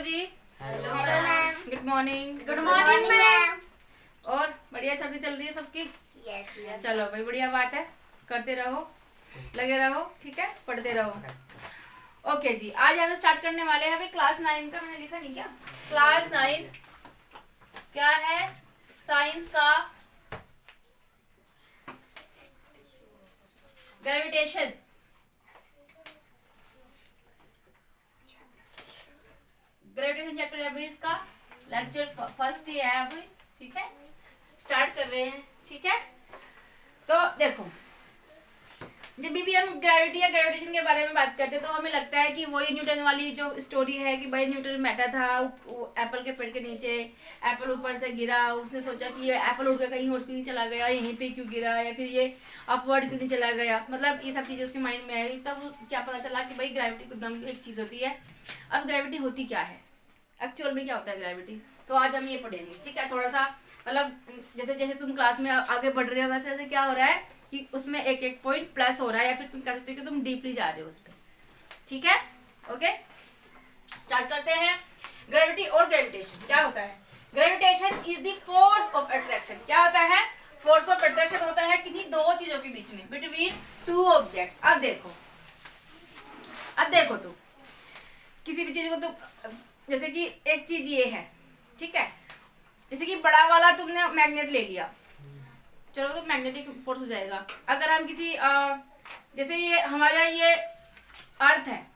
जी। Hello ma'am. Good morning. Good morning ma'am. और बढ़िया सर्दी चल रही है सबकी? Yes ma'am. चलो भाई, बढ़िया बात है, करते रहो, लगे रहो, ठीक है, पढ़ते रहो। ओके जी, आज हम स्टार्ट करने वाले हैं अभी क्लास 9 का। मैंने लिखा नहीं क्या? क्लास 9 क्या है? साइंस का ग्रेविटेशन। ग्रेविटेशन चैप्टर है अभी, इसका लेक्चर फर्स्ट ही है अभी, ठीक है, स्टार्ट कर रहे हैं, ठीक है। तो देखो, जब भी हम ग्रेविटी या ग्रेविटेशन के बारे में बात करते हैं तो हमें लगता है कि वही न्यूटन वाली जो स्टोरी है कि भाई न्यूटन बैठा था एप्पल के पेड़ के नीचे, एप्पल ऊपर से गिरा, उसने सोचा कि ये एप्पल उड़ के कहीं और क्यों नहीं चला गया, यहीं पे क्यों गिरा, या फिर ये अपवर्ड क्यों नहीं चला गया, मतलब ये सब चीज़ें उसके माइंड में आई। तब क्या पता चला कि भाई ग्रेविटी नाम की एक चीज़ होती है। अब ग्रेविटी होती क्या है, एक्चुअल में क्या होता है ग्रेविटी, तो आज हम ये पढ़ेंगे, ठीक है। थोड़ा सा मतलब जैसे जैसे तुम क्लास में आगे बढ़ रहे हो वैसे वैसे क्या हो रहा है कि उसमें एक एक पॉइंट प्लस हो रहा है, या फिर तुम कह सकते हो कि तुम डीपली जा रहे हो उस पर, ठीक है। ओके, स्टार्ट करते हैं। ग्रेविटी और ग्रेविटेशन क्या होता है? Gravitation is the force of attraction. क्या होता है? फोर्स ऑफ अट्रैक्शन होता है किन्हीं दो चीजों के बीच में, बिटवीन टू ऑब्जेक्ट्स। अब देखो तुम किसी भी चीज को तुम, जैसे कि एक चीज ये है, ठीक है, जैसे कि बड़ा वाला तुमने मैग्नेट ले लिया, चलो तो मैग्नेटिक फोर्स हो जाएगा। अगर हम किसी जैसे ये हमारा ये अर्थ है,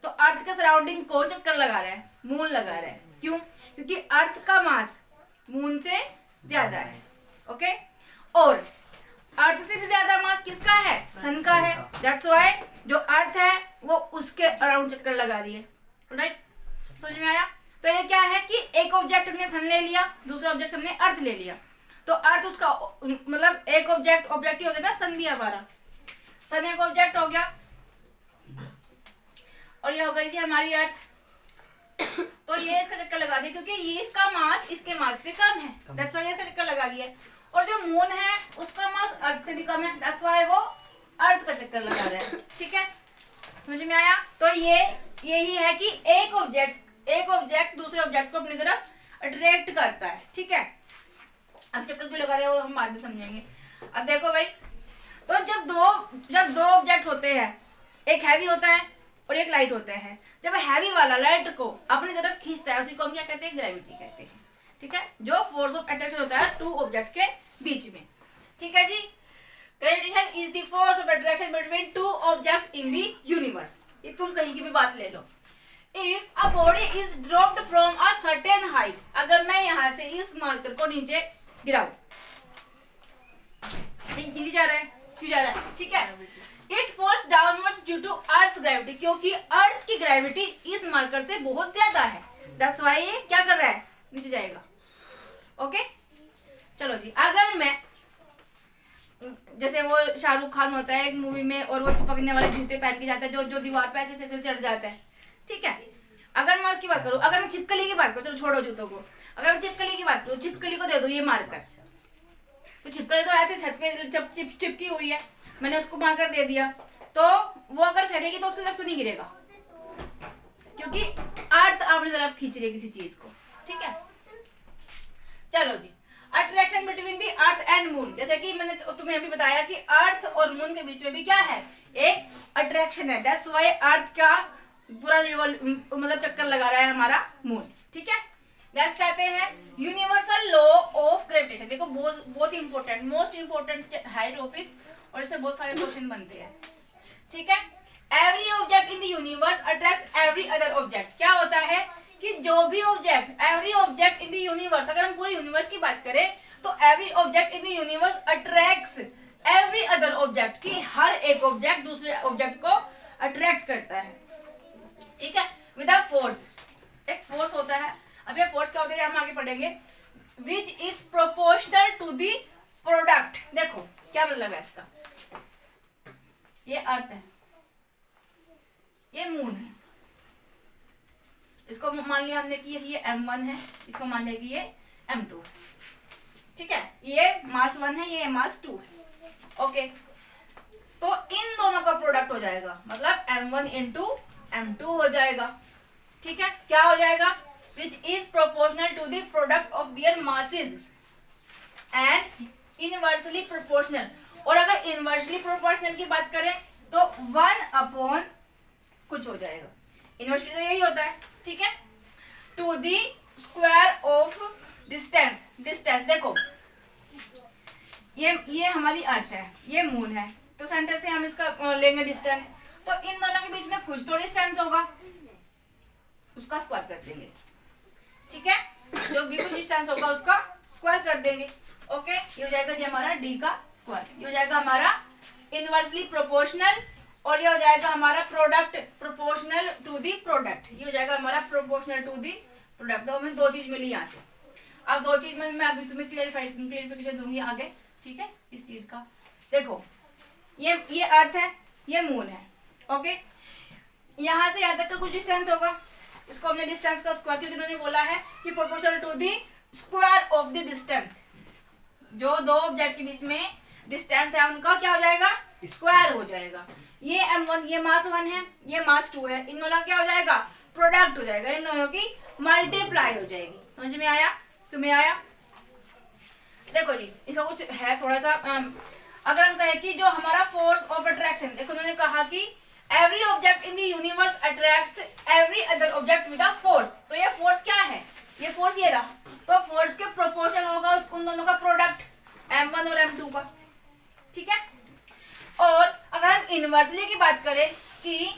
तो अर्थ के सराउंडिंग कौन चक्कर लगा रहा है? मून लगा रहा है। क्यों? क्योंकि अर्थ का मास मून से ज्यादा है, ओके। और अर्थ से भी ज्यादा मास किसका है? सन का है। दैट्स व्हाई जो अर्थ है वो उसके अराउंड चक्कर लगा रही है, राइट? समझ में आया? तो ये क्या है कि एक ऑब्जेक्ट हमने सन ले लिया, दूसरा ऑब्जेक्ट हमने अर्थ ले लिया, तो अर्थ उसका मतलब एक ऑब्जेक्ट ही हो गया था, सन भी हमारा, सन एक ऑब्जेक्ट हो गया, और ये हो गई थी हमारी अर्थ। तो ये इसका चक्कर लगा रही है क्योंकि ये इसका मास इसके मास से कम है, दैट्स व्हाई इसका चक्कर लगा रही है। और जो मून है उसका मास अर्थ से भी कम है, दैट्स व्हाई वो अर्थ का चक्कर लगा रहा है, ठीक है। समझ में आया? तो ये यही है कि एक ऑब्जेक्ट दूसरे ऑब्जेक्ट को अपनी तरफ अट्रैक्ट करता है, ठीक है। अब चक्कर क्यों लगा रहे हो हम बाद में समझेंगे। अब देखो भाई, तो जब दो ऑब्जेक्ट होते हैं, एक हैवी होता है और एक लाइट होता है, जब हैवी वाला लाइट को अपनी तरफ खींचता है उसी को हम क्या कहते हैं? ग्रेविटी कहते हैं, ठीक है। जो फोर्स ऑफ अट्रैक्शन होता है टू ऑब्जेक्ट के बीच में, ठीक है जी। Gravitation is the force of attraction between two objects in the universe. ये तुम कहीं की भी बात ले लो। If a body is dropped from a certain height, अगर मैं यहाँ से इस मार्कर को नीचे गिराऊं, इजी जा रहा है, क्यों जा रहा है? ठीक है। It falls downwards due to earth's gravity, क्योंकि अर्थ की ग्रेविटी इस मार्कर से बहुत ज्यादा है, दैट्स व्हाई ये क्या कर रहा है? नीचे जाएगा, ओके। चलो जी, अगर मैं जैसे वो शाहरुख खान होता है एक मूवी में और वो चिपकने वाले जूते पहन के जाता है जो दीवार पे ऐसे ऐसे चढ़ जाता है, ठीक है। अगर मैं उसकी बात करूं, अगर मैं छिपकली की बात करूं, चलो छोड़ो जूतों को, अगर मैं छिपकली की बात करूं, छिपकली को दे दो ये मार्कर, तो छिपकली तो ऐसे छत पे चिपकी हुई है, मैंने उसको मार्कर दे दिया, तो वो अगर फेंकेगी तो उसकी तरफ क्यों नहीं गिरेगा? क्योंकि अर्थ अपनी तरफ खींच रही है किसी चीज को, ठीक है। चलो जी, attraction between the earth and moon, जैसे कि मैंने तुम्हें अभी बताया कि अर्थ और मून के बीच में भी क्या है? एक अट्रैक्शन है, दैट्स व्हाई अर्थ का पूरा मतलब चक्कर लगा रहा है हमारा मून, ठीक है। नेक्स्ट आते हैं यूनिवर्सल लॉ ऑफ ग्रेविटेशन। देखो बहुत इंपॉर्टेंट, मोस्ट इंपॉर्टेंट है टॉपिक, और इससे बहुत सारे क्वेश्चन बनते हैं, ठीक है। Every object in the universe attracts every other object. क्या होता है कि जो भी object, every object in the universe, अगर हम पूरे यूनिवर्स की बात करें तो every object in the universe attracts every other object, की हर एक ऑब्जेक्ट दूसरे ऑब्जेक्ट को अट्रैक्ट करता है, ठीक है, विद अ फोर्स। एक फोर्स होता है, अब ये फोर्स क्या होता है हम आगे पढ़ेंगे, which is proportional to the product. देखो क्या मतलब है इसका, ये अर्थ है, ये मून है, इसको मान लिया हमने कि ये m1 है, इसको मान लिया कि ये m2 है, ठीक है। ये मास 1 है, ये मास 2 है, ओके। तो इन दोनों का प्रोडक्ट हो जाएगा, मतलब m1 इंटू m2 हो जाएगा, ठीक है। क्या हो जाएगा? which is proportional to the product of their masses and inversely proportional. और अगर inversely proportional की बात करें तो 1 upon कुछ हो जाएगा, इनवर्सली तो यही होता है, ठीक है, to the square of distance. Distance देखो, ये हमारी अर्थ है, ये मून है, तो सेंटर से हम इसका लेंगे डिस्टेंस, तो इन दोनों के बीच में कुछ तो डिस्टेंस होगा, उसका स्क्वायर कर देंगे, ठीक है, जो भी कुछ डिस्टेंस होगा उसका स्क्वायर कर देंगे. ओके, ये हो जाएगा जी हमारा डी का स्क्वायर, ये हो जाएगा हमारा इनवर्सली प्रोपोर्शनल, और ये हो जाएगा हमारा product proportional to the product, ये हो जाएगा हमारा प्रोपोर्शनल टू दी प्रोडक्ट. तो हमें दो चीज मिली यहाँ से. अब दो चीज में मैं अभी तुम्हें क्लियरिफिकेशन दूंगी आगे, ठीक है, इस चीज का. देखो, ये अर्थ है, ये मून है. ओके, यहाँ से यहाँ तक का कुछ डिस्टेंस होगा, इसको हमने डिस्टेंस का स्क्वायर, क्योंकि उन्होंने बोला है कि proportional to the square of the distance, जो दो ऑब्जेक्ट के बीच में डिस्टेंस है उनका क्या हो जाएगा, स्क्वायर हो जाएगा. ये m1, ये मास 1 है, ये मास 2 है, इन दोनों क्या हो जाएगा, प्रोडक्ट हो जाएगा, इन दोनों की मल्टीप्लाई हो जाएगी. समझ में आया, तुम्हें आया? देखो जी, इसका कुछ है थोड़ा सा. अगर हम कहें कि जो हमारा फोर्स ऑफ अट्रैक्शन, देखो उन्होंने कहा कि every object in the universe attracts every other object with a force. तो ये फोर्स क्या है, ये फोर्स ये रहा, तो फोर्स के प्रोपोर्शन होगा उन दोनों का प्रोडक्ट m1 और m2 का, ठीक है. और अगर हम इनवर्सली की बात करें कि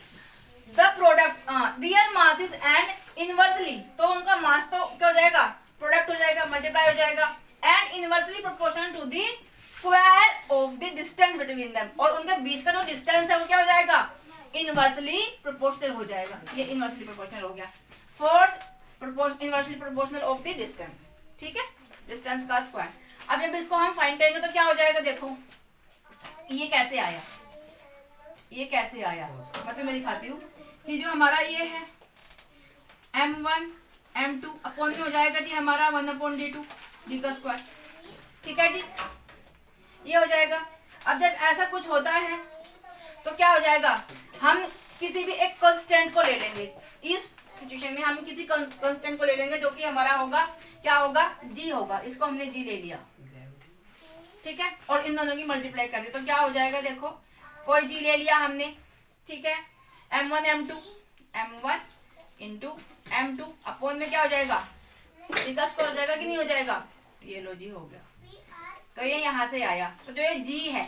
the product their masses and inversely, तो उनका मास तो क्या हो जाएगा, प्रोडक्ट हो जाएगा, मल्टीप्लाई हो जाएगा, and inversely proportional to the square of the distance between them, और उनके बीच का जो डिस्टेंस है वो क्या हो जाएगा, इनवर्सली प्रोपोर्शनल हो जाएगा. ये इनवर्सली प्रोपोर्शनल हो गया, force inversely proportional of the distance, ठीक है, डिस्टेंस का स्क्वायर. अब जब इसको हम फाइंड करेंगे तो क्या हो जाएगा, देखो ये कैसे आया, ये कैसे आया, मैं तुम्हें दिखाती हूँ कि जो हमारा ये है m1 m2 अपॉन में हो जाएगा जी हमारा 1/d2 डी का स्क्वायर, ठीक है जी, ये हो जाएगा. अब जब ऐसा कुछ होता है तो क्या हो जाएगा, हम किसी भी एक कांस्टेंट को ले लेंगे. इस सिचुएशन में हम किसी कांस्टेंट को ले लेंगे जो कि हमारा होगा, क्या होगा, g होगा. इसको हमने g ले लिया, ठीक है, और इन दोनों की मल्टीप्लाई कर दी, तो क्या हो जाएगा, देखो कोई g ले लिया हमने, ठीक है, m1 m1 into m2 upon में क्या हो जाएगा, g का स्क्वायर हो जाएगा कि नहीं हो जाएगा, ये लो जी हो गया. तो ये यहाँ से आया, तो जो ये g है,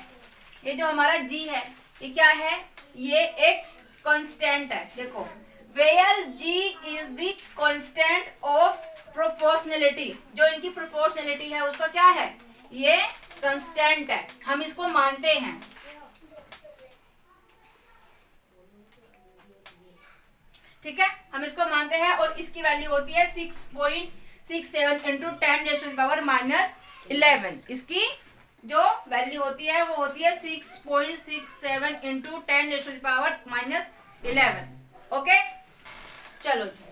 ये जो हमारा g है, ये क्या है, ये एक कांस्टेंट है. देखो, where g is the constant of proportionality, जो इनकी प्रोपोर्शनलिटी है उसका क्या है, ये कांस्टेंट है, हम इसको मानते हैं, ठीक है, हम इसको मानते हैं, और इसकी वैल्यू होती है 6.67 इंटू 10⁻⁻11. इसकी जो वैल्यू होती है वो होती है 6.67 इंटू 10⁻11. ओके, चलो जी.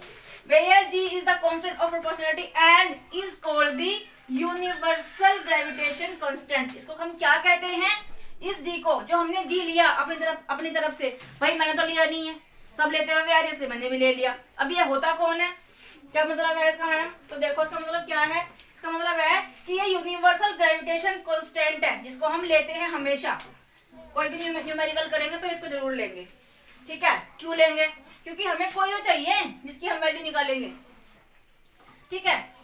Where g is the constant of proportionality and is called the universal gravitation constant. इसको हम क्या कहते हैं, इस g को, जो हमने g लिया अपनी तरफ से, भाई मैंने तो लिया नहीं है, सब लेते हुए आ रही है, इसलिए मैंने भी ले लिया. अब ये होता कौन है, क्या मतलब है इसका मैडम, तो देखो इसका मतलब क्या है, इसका मतलब है कि ये यूनिवर्सल ग्रेविटेशन कांस्टेंट है, जिसको हम लेते हैं हमेशा. कोई भी न्यूमेरिकल करेंगे तो इसको जरूर लेंगे, ठीक है. क्यों लेंगे, क्योंकि हमें कोई तो चाहिए जिसकी हम वैल्यू निकालेंगे, ठीक है,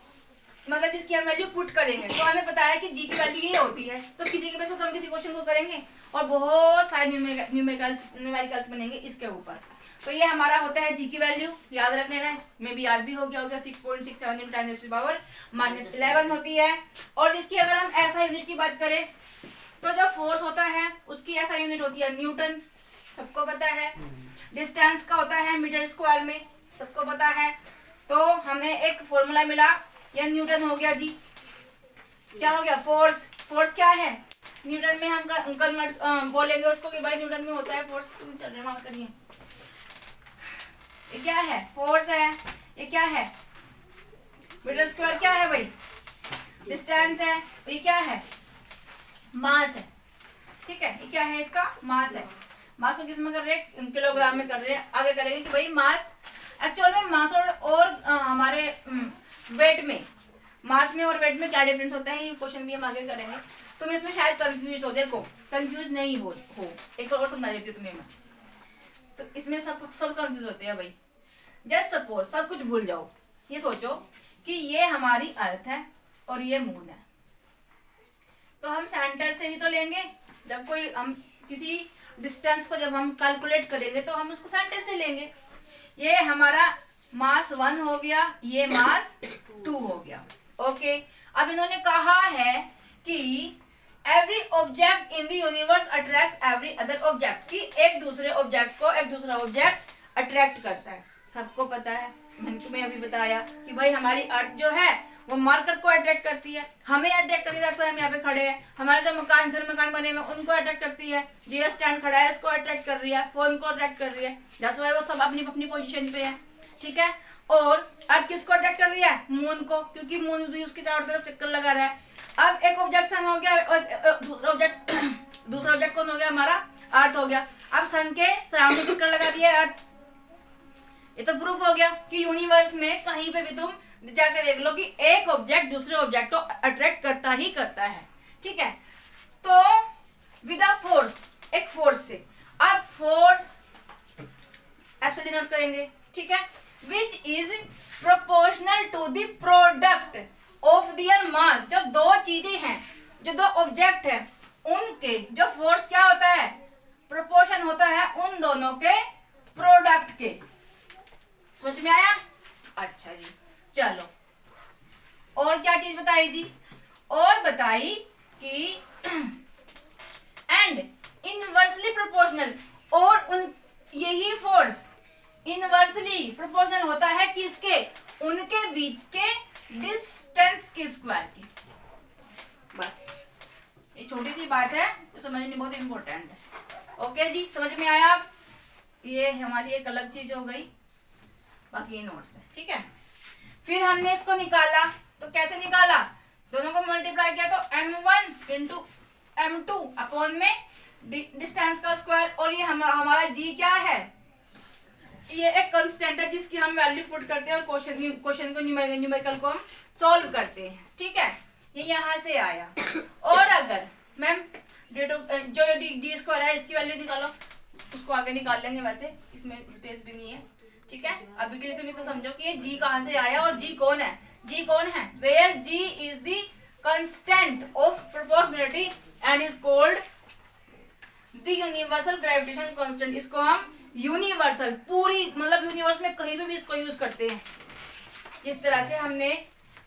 मतलब जिसकी हम वैल्यू पुट करेंगे. तो हमें पता है कि जी की वैल्यू ये होती है, तो किसी के बेस पर हम किसी क्वेश्चन को करेंगे और बहुत सारे न्यूमेरिकल्स बनेंगे इसके ऊपर. तो ये हमारा होता है जी की वैल्यू, याद रख लेना, मे भी याद भी हो गया 6.67 इंटू 10⁻⁻11 होती है. और जिसकी अगर हम ऐसा यूनिट की बात करें तो जो फोर्स होता है उसकी ऐसा यूनिट होती है न्यूटन, सबको पता है. डिस्टेंस का होता है मीटर स्क्वायर में, सबको पता है. तो हमें एक फॉर्मूला मिला, यह न्यूटन हो गया जी. क्या हो गया, फोर्स. फोर्स क्या है, न्यूटन में हम कन्वर्ट बोलेंगे उसको कि भाई न्यूटन में होता है फोर्स. चल रहे मार करिए, ये क्या है, फोर्स है. ये क्या है, मीटर स्क्वायर क्या है भाई, डिस्टेंस है. तो ये क्या है, मास है, ठीक है. ये क्या है, इसका मास है. मास को किस में कर रहे हैं, किलोग्राम में कर रहे हैं. आगे करेंगे कि भाई मास एक्चुअल में मास और हमारे वेट में, मास में और वेट में क्या डिफरेंस होता है, ये क्वेश्चन भी हम आगे करेंगे। तुम इसमें शायद कंफ्यूज हो, देखो कंफ्यूज नहीं हो एक और समझा देती हूँ तुम्हें मैं। तो इसमें सब कंफ्यूज होते हैं भाई। जस्ट सपोज सब कुछ भूल जाओ, ये सोचो कि ये हमारी अर्थ है और ये मून है, तो हम सेंटर से ही तो लेंगे। जब कोई हम किसी डिस्टेंस को जब हम कैलकुलेट करेंगे तो हम उसको सेंटर से लेंगे। ये हमारा मास 1 हो गया, ये मास 2 हो गया। ओके, अब इन्होंने कहा है कि every object in the universe attracts every other object, कि एक दूसरे ऑब्जेक्ट को एक दूसरा ऑब्जेक्ट अट्रैक्ट करता है। सबको पता है, मैंने तुम्हें अभी बताया कि भाई हमारी अर्थ जो है वो मार्कर को अट्रैक्ट करती है, हमें अट्रैक्ट करती है। हम यहाँ पे खड़े हैं, हमारे जो मकान बने हुए उनको अट्रैक्ट करती है। जो स्टैंड खड़ा है इसको अट्रैक्ट कर रही है, फोन को अट्रैक्ट कर रही है। दैट्स व्हाई वो सब अपनी अपनी पोजीशन पे है, ठीक है। और अर्थ किसको अट्रैक्ट कर रही है? मून को, क्योंकि मून भी उसके चारों तरफ चक्कर लगा रहा है। अब एक ऑब्जेक्ट सन हो गया और दूसरा ऑब्जेक्ट कौन हो गया? हमारा अर्थ हो गया। अब सन के सराउंडिंग चक्कर लगा दिया अर्थ। ये तो प्रूफ हो गया कि यूनिवर्स में कहीं पे भी तुम जाकर देख लो कि एक ऑब्जेक्ट दूसरे ऑब्जेक्ट को अट्रैक्ट करता ही करता है, ठीक है। तो विद अ फोर्स, एक फोर्स से, अब फोर्स ऐसे डिनोट करेंगे, ठीक है, which is proportional to the product of their mass. जो दो चीजें हैं, जो दो ऑब्जेक्ट है, उनके जो फोर्स क्या होता है? प्रोपोर्शन होता है उन दोनों के प्रोडक्ट के। समझ में आया? अच्छा जी, चलो और क्या चीज बताई जी? और बताई कि एंड इनवर्सली प्रोपोर्शनल, और उन यही फोर्स इनवर्सली प्रोपोर्शनल होता है किसके? उनके बीच के डिस्टेंस के स्क्वायर की। बस ये छोटी सी बात है तो समझनी बहुत इंपॉर्टेंट है। ओके जी, समझ में आया? ये हमारी एक अलग चीज हो गई, बाकी ये नोट्स है, ठीक है। फिर हमने इसको निकाला, तो कैसे निकाला? दोनों को मल्टीप्लाई किया तो m1 इंटू m2 अपॉन में डिस्टेंस का स्क्वायर। और ये हमारा g क्या है? ये एक कांस्टेंट है जिसकी हम वैल्यू पुट करते हैं और क्वेश्चन को न्यूमेरिकल को हम सॉल्व करते हैं, ठीक है। ये यहाँ से आया। और अगर मैम जो डी स्क्वायर है इसकी वैल्यू निकालो, उसको आगे निकाल लेंगे, वैसे इसमें स्पेस भी नहीं है, ठीक है। अभी के लिए तुम इसको समझो कि ये जी कहां से आया और जी कौन है? जी कौन है? Where G is the constant of proportionality and is called the universal gravitation constant. इसको हम यूनिवर्सल, पूरी मतलब यूनिवर्स में कहीं भी इसको यूज करते हैं। जिस तरह से हमने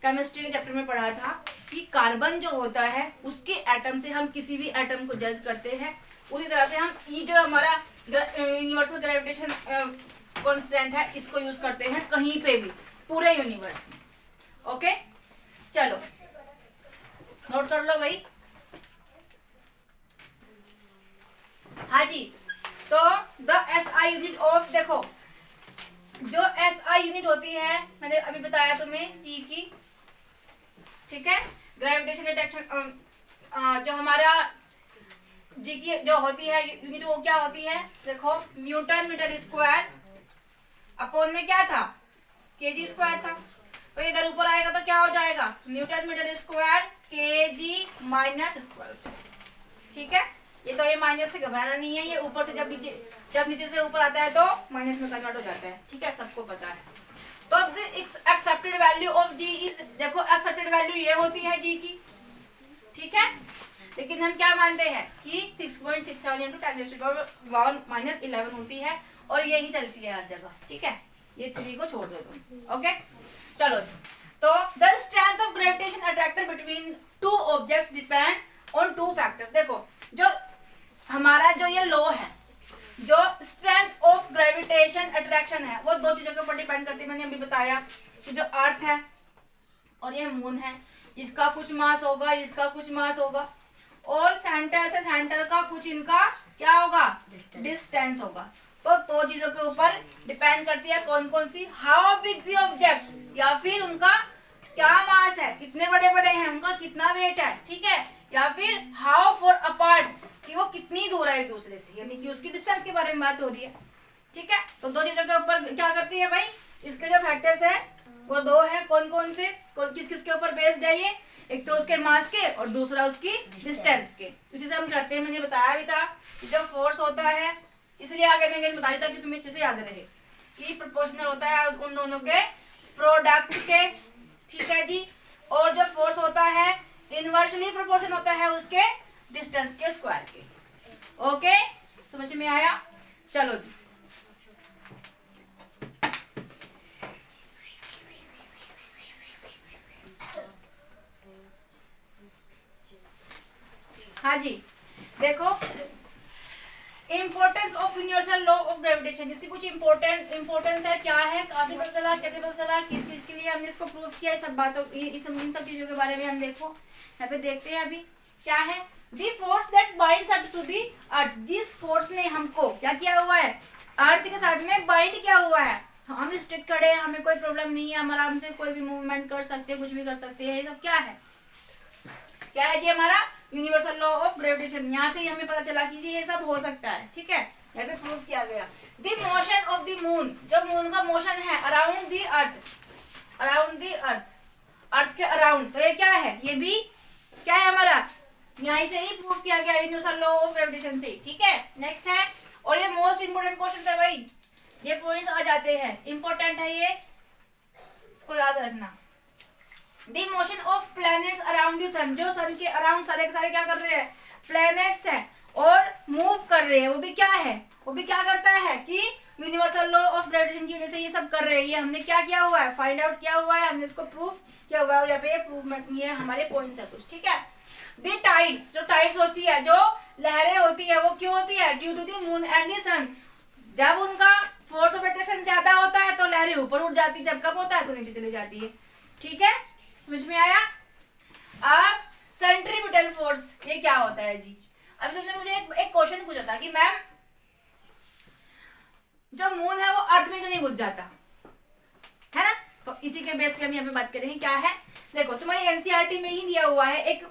केमिस्ट्री के चैप्टर में पढ़ा था कि कार्बन जो होता है उसके एटम से हम किसी भी एटम को जज करते हैं, उसी तरह से हम ये जो हमारा यूनिवर्सल ग्रेविटेशन कांस्टेंट है इसको यूज करते हैं कहीं पे भी, पूरे यूनिवर्स में। ओके, चलो नोट कर लो भाई। हाँ जी, तो द SI यूनिट ऑफ, देखो जो SI यूनिट होती है मैंने अभी बताया तुम्हें जी की, ठीक है। ग्रेविटेशन अट्रैक्शन जो हमारा जी की जो होती है यूनिट, वो क्या होती है? देखो न्यूटन मीटर स्क्वायर अपॉन में क्या था? केजी स्क्वायर था। तो इधर ऊपर आएगा तो क्या हो जाएगा? Newton metre square KG minus square, ठीक है। ये तो ये माइनस से घबराना नहीं है, ये ऊपर से जब नीचे से ऊपर आता है तो माइनस में कन्वर्ट हो जाता है, ठीक है, सबको पता है। तो accepted value of G is, देखो एक्सेप्टेड वैल्यू ये होती है जी की, ठीक है। लेकिन हम क्या मानते हैं कि 6.67 इंटू 10⁻⁻11 होती है और यही चलती है हर जगह, ठीक है। ये 3 को छोड़ दो तुम, ओके। चलो, तो the strength of gravitation attractor between two objects depend on two factors. देखो जो हमारा जो ये लॉ है, जो स्ट्रेंथ ऑफ ग्रेविटेशन अट्रैक्शन है, वो दो चीजों के ऊपर डिपेंड करती है। मैंने अभी बताया कि जो अर्थ है और ये मून है, इसका कुछ मास होगा, इसका कुछ मास होगा, और सेंटर से सेंटर का कुछ इनका क्या होगा? डिस्टेंस होगा। तो दो चीजों के ऊपर डिपेंड करती है, कौन कौन सी? हाउ बिग द ऑब्जेक्ट्स, या फिर उनका क्या मास है, कितने बड़े बड़े हैं, उनका कितना वेट है, ठीक है। या फिर हाउ फॉर अपार्ट, कि वो कितनी दूर है एक दूसरे से, यानी कि उसकी डिस्टेंस के बारे में बात हो रही है, ठीक है। तो दो चीजों के ऊपर क्या करती है भाई? इसके जो फैक्टर्स है वो दो हैं। कौन कौन से, किस किस के ऊपर बेस्ड है ये? एक तो उसके मास के और दूसरा उसकी डिस्टेंस के। इसी से हम करते हैं, मैंने बताया भी था कि जब फोर्स होता है, इसलिए आगे देंगे बता देता कि तुम्हें अच्छे से याद रहे कि प्रोपोर्शनल होता है उन दोनों के प्रोडक्ट के, ठीक है जी। और जब फोर्स होता है इनवर्सली प्रोपोर्शन होता है उसके डिस्टेंस के स्क्वायर के। ओके, समझ में आया? चलो जी, हाँ जी, देखो importance of universal law of gravitation. इसकी कुछ इम्पोर्टेंस है, क्या है, कहाँ से पता चला, कैसे पता चला, किस चीज के लिए हमने इसको प्रूव किया, ये सब बातों इन सब चीजों के बारे में हम देखो यहाँ पे देखते हैं। अभी क्या है, the force that binds up to the earth. जिस फोर्स ने हमको क्या किया हुआ है, अर्थ के साथ में बाइंड किया हुआ है। हम स्ट्रेट खड़े हैं, हमें कोई प्रॉब्लम नहीं है, हम आराम से कोई भी मूवमेंट कर सकते हैं, कुछ भी कर सकते हैं। ये सब क्या है, क्या है जी, हमारा यूनिवर्सल लॉ ऑफ ग्रेविटेशन। यहाँ से हमें पता चला कि ये सब हो सकता है, ठीक है, यहाँ पे प्रूफ किया गया। The motion of the moon, जो मून का मोशन है around the earth, around the earth, earth के अराउंड, तो ये क्या है, ये भी क्या है हमारा, यहीं से ही प्रूफ किया गया यूनिवर्सल लॉ ऑफ ग्रेविटेशन से, ठीक है। नेक्स्ट है, और ये मोस्ट इंपोर्टेंट क्वेश्चन है भाई, ये पॉइंट्स आ जाते हैं, इंपॉर्टेंट है ये, इसको याद रखना। The motion of planets around the sun, जो सन के अराउंड सारे के सारे क्या कर रहे हैं, प्लैनेट्स हैं और मूव कर रहे हैं, वो भी क्या है, वो भी क्या करता है कि यूनिवर्सल लॉ ऑफ ग्रेविटेशन की वजह से ये सब कर रहे हैं। ये हमने क्या किया हुआ है, फाइंड आउट किया हुआ है, हमने इसको प्रूफ किया हुआ है, और यहाँ पे प्रूवमेंट ये हमारे पॉइंट्स है कुछ, ठीक है। द टाइड्स, जो टाइड्स होती है, जो लहरें होती है, वो क्यों होती है, due to the moon and the sun. जब उनका फोर्स ऑफ अट्रैक्शन ज्यादा होता है तो लहरें ऊपर उठ जाती है, जब कम होता है तो नीचे चली जाती है, ठीक है, समझ में आया। अब सेंट्रीपिटल फोर्स ये क्या होता है जी। अब सबसे मुझे एक क्वेश्चन पूछा था कि मैम जो मून है वो अर्थ में क्यों नहीं घुस जाता, है ना, तो इसी के बेस पे हम यहाँ पे बात करेंगे। क्या है, देखो तुम्हारी एनसीईआरटी में ही दिया हुआ है एक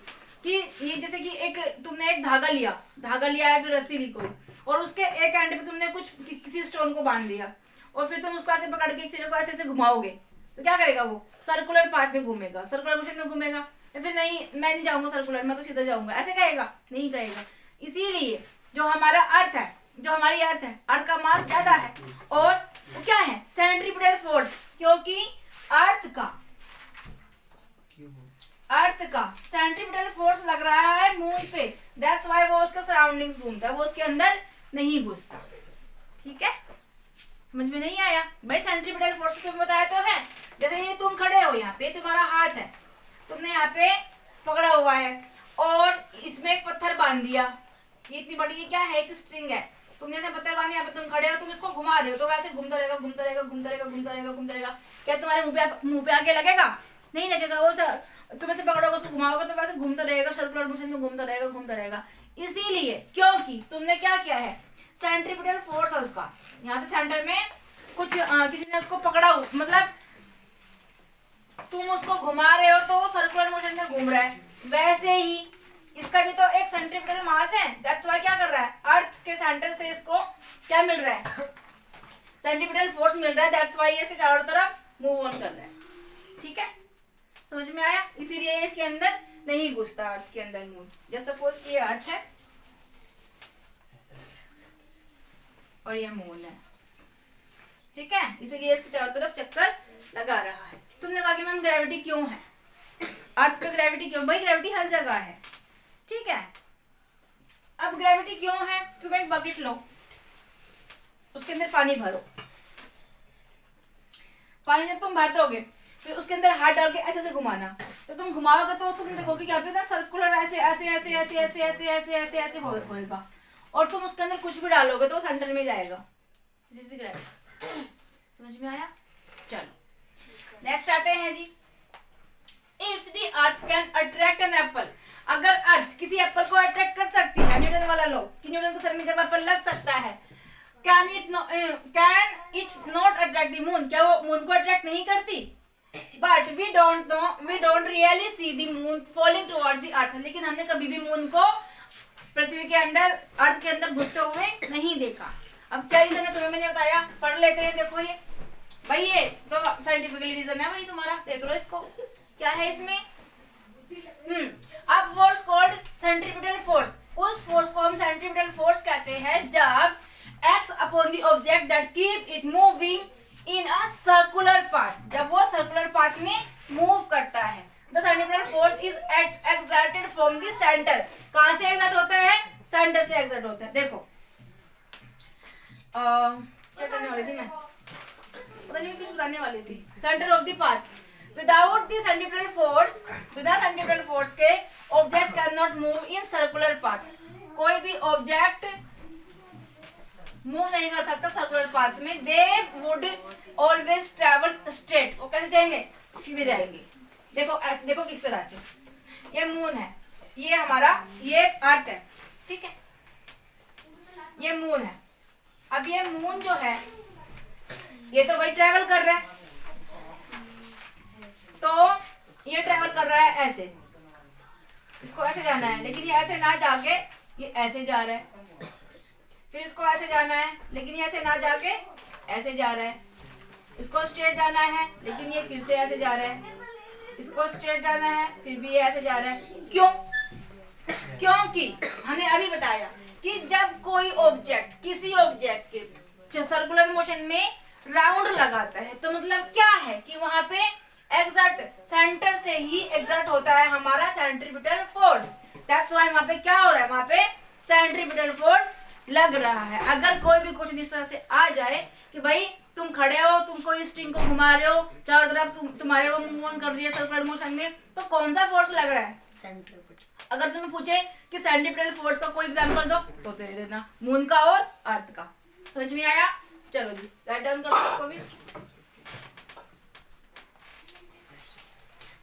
कि ये जैसे कि एक तुमने एक धागा लिया है, फिर रस्सी ली कोई, और उसके एक एंड पे तुमने कुछ किसी स्टोन को बांध दिया, और फिर तुम उसको ऐसे पकड़ के एक सिरे को ऐसे ऐसे घुमाओगे तो क्या करेगा, वो सर्कुलर पाथ में घूमेगा, सर्कुलर मोशन में घूमेगा, या फिर नहीं मैं नहीं जाऊंगा सर्कुलर, मैं तो सीधा जाऊंगा, ऐसे कहेगा, नहीं कहेगा। इसीलिए जो हमारा अर्थ है, जो हमारी अर्थ है, अर्थ का मास ज्यादा है, और क्या है, सेंट्रीपिटल फोर्स, क्योंकि अर्थ का सेंट्रीपिटल फोर्स लग रहा है मून पे, दैट्स व्हाई वो उसके सराउंडिंग्स घूमता है, वो उसके अंदर नहीं घुसता, ठीक है। समझ में नहीं आया भाई, सेंट्रीपिटल फोर्स तुम्हें बताया तो है। जैसे ये तुम खड़े हो, यहाँ पे तुम्हारा हाथ है, तुमने यहाँ पे पकड़ा हुआ है और इसमें एक पत्थर बांध दिया, ये इतनी बड़ी ये क्या है, एक स्ट्रिंग है, तुमने ऐसे पत्थर बांध, यहाँ पे तुम खड़े हो, तुम इसको घुमा रहे हो तो वैसे घूमता रहेगा, घूमता रहेगा, घूमता रहेगा, घूमता रहेगा, घूमता रहेगा। क्या तुम्हारे मुंह पे आगे लगेगा, नहीं लगेगा, वो तुम ऐसे पकड़ोगे, उसको घुमाओगे तो वैसे घूमता रहेगा, सर्कुलर मोशन में घूमता रहेगा, घूमता रहेगा। इसीलिए क्योंकि तुमने क्या किया है, सेंट्रीपिटल फोर्स है उसका, यहाँ से सेंटर में कुछ किसी ने उसको पकड़ा, मतलब तुम उसको घुमा रहे हो तो वो सर्कुलर मोशन में घूम रहा है, वैसे ही इसका भी तो एक सेंट्रीपिटल मास है, दैट्स व्हाई क्या कर रहा है, अर्थ के सेंटर से इसको क्या मिल रहा है, सेंट्रीपिटल फोर्स मिल रहा है, दैट्स व्हाई ये इसके चारों तरफ मूव ऑन कर रहा है, ठीक है, समझ में आया। इसीलिए इसके अंदर नहीं घुसता, अर्थ के अंदर मून, जैसे सपोज कि ये अर्थ है और ये मून है, ठीक है, इसीलिए इसके चारों तरफ चक्कर लगा रहा है। तुमने कहा कि मैम ग्रेविटी क्यों है, अर्थ पे ग्रेविटी क्यों, भाई ग्रेविटी हर जगह है, ठीक है। अब ग्रेविटी क्यों है, तुम एक बकेट लो, उसके अंदर पानी भरो, पानी जब तुम भर दोगे फिर उसके अंदर हाथ डाल के ऐसे ऐसे घुमाना, तो तुम घुमाओगे तो तुम देखोगे क्या पे सर्कुलर ऐसे ऐसे ऐसे ऐसे ऐसे ऐसे ऐसे ऐसे ऐसे होएगा, और तुम उसके अंदर कुछ भी डालोगे तो सेंटर में जाएगा, समझ में आया। चलो नेक्स्ट आते हैं जी, if the earth can attract an apple, अगर अर्थ किसी एप्पल को अट्रैक्ट कर सकती है, न्यूटन वाला लो कि न्यूटन के सर में जब एप्पल लग सकता है, can it not attract the moon, क्या वो मून को अट्रैक्ट नहीं करती, but we don't really see the moon falling towards the earth, लेकिन हमने कभी भी मून को पृथ्वी के अंदर, अर्थ के अंदर घुसते हुए नहीं देखा। अब क्या रीजन है तुम्हें मैंने बताया, पढ़ लेते हैं। देखो ये भाई, ये साइंटिफिकली रीजन है वही तुम्हारा, देख लो इसको क्या है इसमें। अब फोर्स कॉल्ड सेंट्रीपिटल फोर्स, उस फोर्स को हम सेंट्रीपिटल फोर्स कहते हैं जब acts upon the object that keep it moving in a circular path, जब वो सर्कुलर पाथ में मूव करता है। The centripetal force is exerted from the centre, कहां से एक्सर्ट होता है, सेंटर से एक्सर्ट होता है। देखो क्या करने वाली थी मैं, पता नहीं कुछ बताने वाली थी। Centre of the path, without the centripetal force, बिना सेंट्रीपिटल फोर्स के object can not move in circular path, कोई भी ऑब्जेक्ट मूव नहीं कर सकता सर्कुलर पाथ में। They would always travel straight, वो कैसे जाएंगे, सीधे जाएंगे। देखो देखो किस तरह से, ये मून है, ये हमारा ये अर्थ है, ठीक है, ये मून है। अब ये मून जो है ये तो वही ट्रैवल कर रहा है, तो ये ट्रैवल कर रहा है ऐसे, इसको ऐसे जाना है, लेकिन ये ऐसे ना जाके ये ऐसे जा रहा है, फिर इसको ऐसे जाना है, लेकिन ये ऐसे ना जाके ऐसे जा रहा है, इसको स्ट्रेट जाना है, लेकिन ये फिर से ऐसे जा रहा है, इसको स्ट्रेट जाना है, फिर भी ये ऐसे जा रहा है। क्यों, क्योंकि हमने अभी बताया कि जब कोई ऑब्जेक्ट किसी ऑब्जेक्ट के सर्कुलर मोशन में राउंड लगाता है तो मतलब क्या है कि वहां पे एग्जर्ट, सेंटर से ही एग्जर्ट होता है हमारा सेंट्रीपिटल फोर्स। दैट्स व्हाई वहां पे क्या हो रहा है, वहां पे सेंट्रीपिटल फोर्स लग रहा है। अगर कोई भी क्वेश्चन इस तरह से आ जाए कि भाई तुम खड़े हो, तुम कोई स्ट्रिंग को घुमा रहे हो, चारों तरफ तुम्हारे वो मूव ऑन कर रही है सर्कुलर मोशन में, तो कौन सा फोर्स लग रहा है, सेंट्रीपिटल। अगर तुम्हें पूछे कि सेंट्रीपिटल फोर्स का कोई एग्जांपल दो तो दे देना मून का और अर्थ का। समझ में आया, चलो जी राइट डाउन करो इसको भी।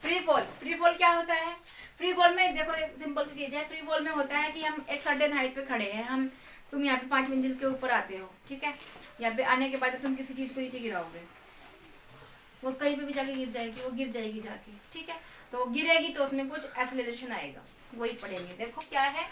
फ्री फॉल, फ्री फॉल क्या होता है, फ्री फॉल में देखो एक सिंपल सी चीज है। फ्री फॉल में होता है कि हम एक सर्टेन हाइट पे खड़े हैं, हम तुम यहाँ पे 5 मंजिल के ऊपर आते हो, ठीक है, यहाँ पे आने के बाद तुम किसी चीज को नीचे गिराओगे, वो कहीं पे भी जाके गिर जाएगी, वो गिर जाएगी जाके, ठीक है, तो वो गिरेगी तो उसमें कुछ एक्सेलरेशन आएगा, वही पढ़ेंगे। देखो क्या है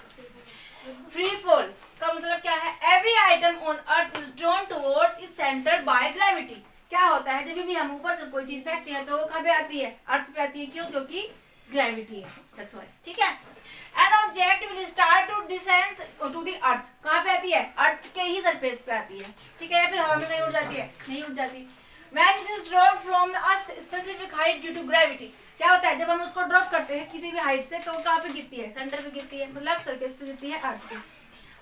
फ्री फॉल का मतलब क्या है, every item on earth is drawn towards its centre by gravity. क्या होता है, जब भी हम ऊपर से कोई चीज फेंकते हैं तो वो कहाँ पे आती है, अर्थ पे आती है, क्यों, क्योंकि ग्रेविटी है, दैट्स व्हाई, ठीक है। An object will start to descend to the earth, कहाँ पे आती है, अर्थ के ही सरफेस पे आती है, ठीक है, या फिर हवा में कहीं उड़ जाती है, नहीं उड़ जाती। When it is dropped from a specific height due to gravity, क्या होता है जब हम उसको ड्रॉप करते हैं किसी भी हाइट से तो वो कहाँ पे गिरती है, सेंटर पे गिरती है, मतलब सरफेस पे गिरती है, अर्थ पे।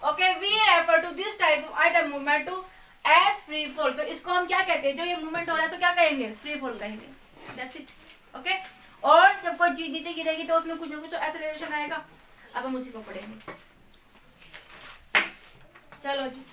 Okay, we refer to this type of item movement to as free fall, तो इसको हम क्या कहते हैं, जो ये मूवमेंट हो रहा है इसको क्या कहेंगे, फ्री फॉल कहेंगे, दैट्स इट। ओके, और जब कोई चीज नीचे गिरेगी तो उसमें कुछ ना कुछ एक्सेलरेशन आएगा, अब हम उसी को पढ़ेंगे। चलो जी।